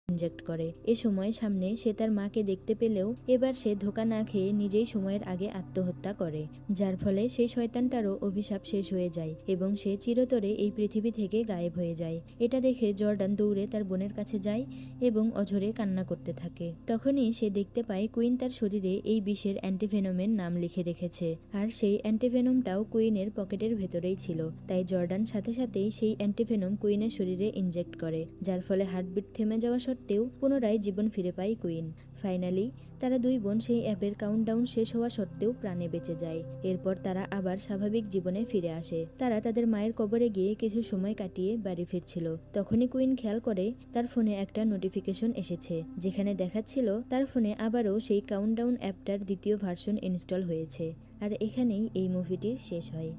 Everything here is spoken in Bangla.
ইনজেক্ট করে। এ সময় সামনে সে তার মাকে দেখতে পেলেও এবার সে ধোঁকা না খেয়ে নিজেই সময়ের আগে আত্মহত্যা করে, যার ফলে সেই শয়তানটারও অভিশাপ শেষ হয়ে যায় এবং সে চিরতরে এই পৃথিবী থেকে গায়েব হয়ে যায়। এটা দেখে জর্ডান দৌড়ে তার বোনের কাছে যায় এবং অঝরে কান্না করতে থাকে। তখনই সে দেখতে পায় কুইন তার শরীরে এই বিষের অ্যান্টিভেনমের নাম লিখে রেখেছে, আর সেই অ্যান্টিভেনমটাও কুইনের পকেটের ভেতরেই ছিল। তাই জর্ডান সাথে সাথেই সেই অ্যান্টিভেনম কুইনের শরীরে ইনজেক্ট করে, যার ফলে হার্টবিট থেমে যাওয়া সত্ত্বেও পুনরায় জীবন ফিরে পায় কুইন। ফাইনালি তারা দুই বোন সেই অ্যাপের কাউন্টডাউন শেষ হওয়া সত্ত্বেও প্রাণে বেঁচে যায়। এরপর তারা আবার স্বাভাবিক জীবনে ফিরে আসে। তারা তাদের মায়ের কবরে গিয়ে কিছু সময় কাটিয়ে বাড়ি ফিরছিল। তখনই কুইন খেয়াল করে তার ফোনে একটা নোটিফিকেশন এসেছে, যেখানে দেখাচ্ছিল তার ফোনে আবারও সেই কাউন্টডাউন অ্যাপটার দ্বিতীয় ভার্সন ইনস্টল হয়েছে। আর এখানেই এই মুভিটির শেষ হয়।